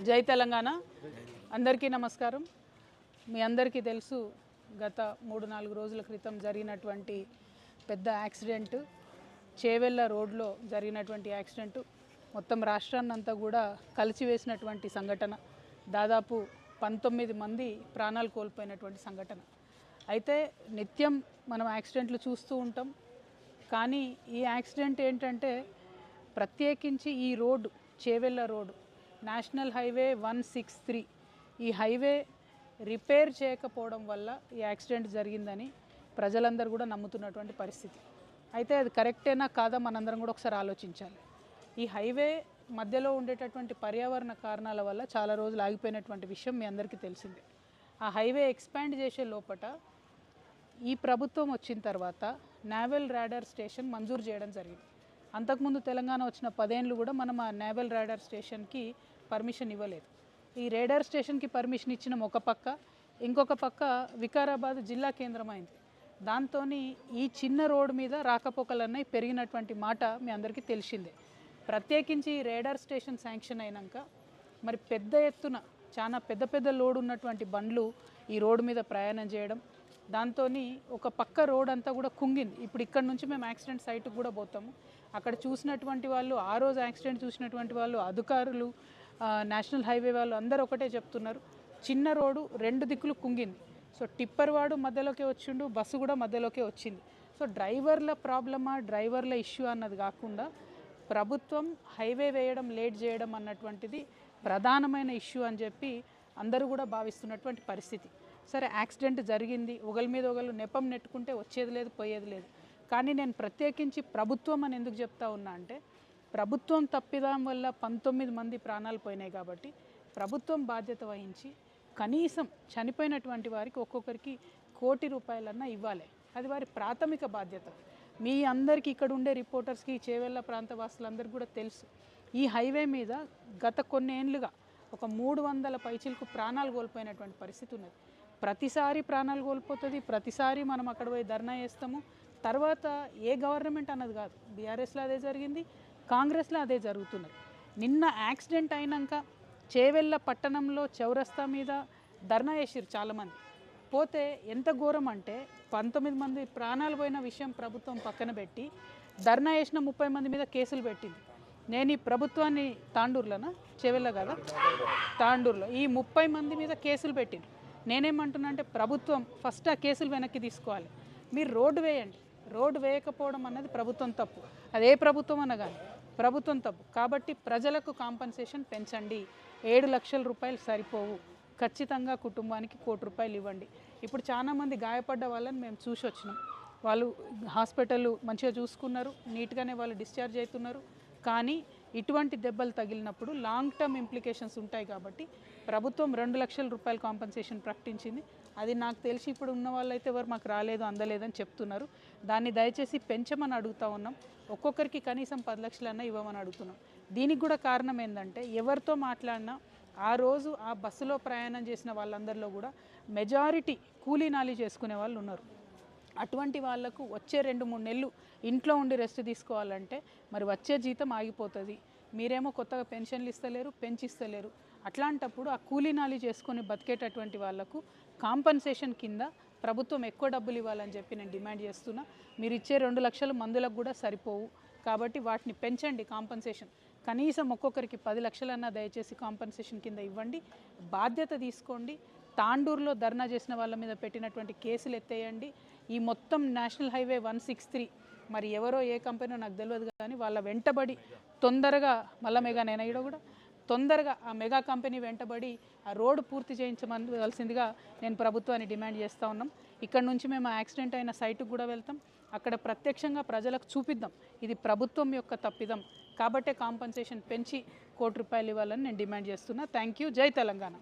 జై తెలంగాణ. అందరికీ నమస్కారం. మీ అందరికీ తెలుసు, గత 3-4 రోజుల క్రితం జరిగినటువంటి పెద్ద యాక్సిడెంట్, చేవెళ్ళ రోడ్లో జరిగినటువంటి యాక్సిడెంట్ మొత్తం రాష్ట్రాన్నంతా కూడా కలిసివేసినటువంటి సంఘటన. దాదాపు 19 మంది ప్రాణాలు కోల్పోయినటువంటి సంఘటన. అయితే నిత్యం మనం యాక్సిడెంట్లు చూస్తూ ఉంటాం, కానీ ఈ యాక్సిడెంట్ ఏంటంటే ప్రత్యేకించి ఈ road, Chevella road, national highway 163, ఈ హైవే రిపేర్ చేయకపోవడం వల్ల ఈ యాక్సిడెంట్ జరిగిందని ప్రజలందరూ కూడా నమ్ముతున్నటువంటి పరిస్థితి. అయితే అది కరెక్టేనా కాదా మనందరం కూడా ఒకసారి ఆలోచించాలి. ఈ హైవే మధ్యలో ఉండేటటువంటి పర్యావరణ కారణాల వల్ల చాలా రోజులు ఆగిపోయినటువంటి విషయం మీ అందరికీ తెలిసిందే. ఆ హైవే ఎక్స్పాండ్ చేసే లోపట ఈ ప్రభుత్వం వచ్చిన తర్వాత నేవల్ రాడార్ స్టేషన్ మంజూరు చేయడం జరిగింది. అంతకుముందు తెలంగాణ వచ్చిన 10 ఏళ్ళు కూడా మనం ఆ నేవల్ రాడార్ స్టేషన్కి పర్మిషన్ ఇవ్వలేదు. ఈ రేడార్ స్టేషన్కి పర్మిషన్ ఇచ్చిన ఒక పక్క, ఇంకొక పక్క వికారాబాద్ జిల్లా కేంద్రమైంది. దాంతో ఈ చిన్న రోడ్డు మీద రాకపోకలన్నీ పెరిగినటువంటి మాట మీ అందరికీ తెలిసిందే. ప్రత్యేకించి రేడార్ స్టేషన్ శాంక్షన్ అయినాక మరి పెద్ద ఎత్తున చాలా పెద్ద లోడ్ ఉన్నటువంటి బండ్లు ఈ రోడ్డు మీద ప్రయాణం చేయడం, దాంతో ఒక పక్క రోడ్ అంతా కూడా కుంగింది. ఇప్పుడు ఇక్కడ నుంచి మేము యాక్సిడెంట్ సైట్కి కూడా పోతాము. అక్కడ చూసినటువంటి వాళ్ళు, ఆ రోజు యాక్సిడెంట్ చూసినటువంటి వాళ్ళు, అధికారులు, నేషనల్ హైవే వాళ్ళు అందరూ ఒకటే చెప్తున్నారు, చిన్న రోడ్డు 2 దిక్కులు కుంగింది. సో టిప్పర్ వాడు మధ్యలోకే వచ్చిండు, బస్సు కూడా మధ్యలోకే వచ్చింది. సో డ్రైవర్ల ప్రాబ్లమా, డ్రైవర్ల ఇష్యూ అన్నది కాకుండా ప్రభుత్వం హైవే వేయడం లేట్ చేయడం అన్నటువంటిది ప్రధానమైన ఇష్యూ అని చెప్పి అందరూ కూడా భావిస్తున్నటువంటి పరిస్థితి. సరే, యాక్సిడెంట్ జరిగింది, ఒకరి మీద ఒకరు నెపం నెట్టుకుంటే వచ్చేది లేదు, పోయేది లేదు. కానీ నేను ప్రత్యేకించి ప్రభుత్వం అని ఎందుకు చెప్తా ఉన్నా అంటే, ప్రభుత్వం తప్పిదం వల్ల 19 మంది ప్రాణాలు పోయినాయి కాబట్టి ప్రభుత్వం బాధ్యత వహించి కనీసం చనిపోయినటువంటి వారికి ఒక్కొక్కరికి 1 కోటి రూపాయలన్నా ఇవ్వాలి. అది వారి ప్రాథమిక బాధ్యత. మీ అందరికీ, ఇక్కడ ఉండే రిపోర్టర్స్కి, చేవెళ్ళ ప్రాంత వాసులందరికీ కూడా తెలుసు, ఈ హైవే మీద గత కొన్ని ఏళ్ళుగా ఒక 300 పైచిలకు ప్రాణాలు కోల్పోయినటువంటి పరిస్థితి ఉన్నది. ప్రతిసారి ప్రాణాలు కోల్పోతుంది, ప్రతిసారి మనం అక్కడ పోయి ధర్నా చేస్తాము. తర్వాత ఏ గవర్నమెంట్ అన్నది కాదు, బీఆర్ఎస్లో అదే జరిగింది, కాంగ్రెస్లో అదే జరుగుతున్నది. నిన్న యాక్సిడెంట్ అయినాక చేవెళ్ళ పట్టణంలో చౌరస్తా మీద ధర్నా చేసిరు చాలామంది. పోతే ఎంత ఘోరం అంటే 19 మంది ప్రాణాలు పోయిన విషయం ప్రభుత్వం పక్కన పెట్టి ధర్నా చేసిన 30 మంది మీద కేసులు పెట్టింది. నేను ఈ ప్రభుత్వాన్ని తాండూరులోనా, చేవెళ్ళ కదా, తాండూరులో ఈ 30 మంది మీద కేసులు పెట్టింది. నేనేమంటున్నా అంటే ప్రభుత్వం ఫస్ట్ ఆ కేసులు వెనక్కి తీసుకోవాలి. మీరు రోడ్డు వేయండి, రోడ్డు వేయకపోవడం అన్నది ప్రభుత్వం తప్పు, అదే ప్రభుత్వం అనగానే ప్రభుత్వం తప్పు. కాబట్టి ప్రజలకు కాంపన్సేషన్ పెంచండి. 7 లక్షల రూపాయలు సరిపోవు, ఖచ్చితంగా కుటుంబానికి 1 కోటి రూపాయలు ఇవ్వండి. ఇప్పుడు చాలామంది గాయపడ్డ వాళ్ళని మేము చూసి వచ్చినాం. వాళ్ళు హాస్పిటల్ మంచిగా చూసుకున్నారు, నీట్గానే వాళ్ళు డిశ్చార్జ్ అవుతున్నారు. కానీ ఇటువంటి దెబ్బలు తగిలినప్పుడు లాంగ్ టర్మ్ ఇంప్లికేషన్స్ ఉంటాయి. కాబట్టి ప్రభుత్వం 2 లక్షల రూపాయల కాంపన్సేషన్ ప్రకటించింది. అది నాకు తెలిసి ఇప్పుడు ఉన్న వాళ్ళైతే ఎవరు మాకు రాలేదు, అందలేదని చెప్తున్నారు. దాన్ని దయచేసి పెంచమని అడుగుతూ ఉన్నాం. ఒక్కొక్కరికి కనీసం 10 లక్షలన్నా ఇవ్వమని అడుగుతున్నాం. దీనికి కూడా కారణం ఏంటంటే, ఎవరితో మాట్లాడినా ఆ రోజు ఆ బస్సులో ప్రయాణం చేసిన వాళ్ళందరిలో కూడా మెజారిటీ కూలీ నాలి చేసుకునే వాళ్ళు ఉన్నారు. అటువంటి వాళ్లకు వచ్చే 2-3 నెలలు ఇంట్లో ఉండి రెస్ట్ తీసుకోవాలంటే మరి వచ్చే జీతం ఆగిపోతుంది. మీరేమో కొత్తగా పెన్షన్లు ఇస్తలేరు, పెంచిస్తలేరు. అట్లాంటప్పుడు ఆ కూలీ నాలి చేసుకొని బతికేటటువంటి వాళ్లకు కాంపన్సేషన్ కింద ప్రభుత్వం ఎక్కువ డబ్బులు ఇవ్వాలని చెప్పి నేను డిమాండ్ చేస్తున్నా. మీరు ఇచ్చే 2 లక్షలు మందులకు కూడా సరిపోవు. కాబట్టి వాటిని పెంచండి కాంపన్సేషన్. కనీసం ఒక్కొక్కరికి 10 లక్షలన్నా దయచేసి కాంపన్సేషన్ కింద ఇవ్వండి. బాధ్యత తీసుకోండి. తాండూరులో ధర్నా చేసిన వాళ్ళ మీద పెట్టినటువంటి కేసులు ఎత్తేయండి. ఈ మొత్తం నేషనల్ హైవే 163 మరి ఎవరో ఏ కంపెనీలో నాకు తెలియదు, కానీ వాళ్ళ వెంటబడి తొందరగా, మళ్ళా మెగా నేనైనా కూడా తొందరగా ఆ మెగా కంపెనీ వెంటబడి ఆ రోడ్డు పూర్తి చేయించవలసిందిగా నేను ప్రభుత్వాన్ని డిమాండ్ చేస్తూ ఉన్నాం. ఇక్కడ నుంచి మేము యాక్సిడెంట్ అయిన సైట్కి కూడా వెళ్తాం. అక్కడ ప్రత్యక్షంగా ప్రజలకు చూపిద్దాం ఇది ప్రభుత్వం యొక్క తప్పిదం, కాబట్టే కాంపన్సేషన్ పెంచి 1 కోటి రూపాయలు ఇవ్వాలని నేను డిమాండ్ చేస్తున్నా. Thank you. జై తెలంగాణ.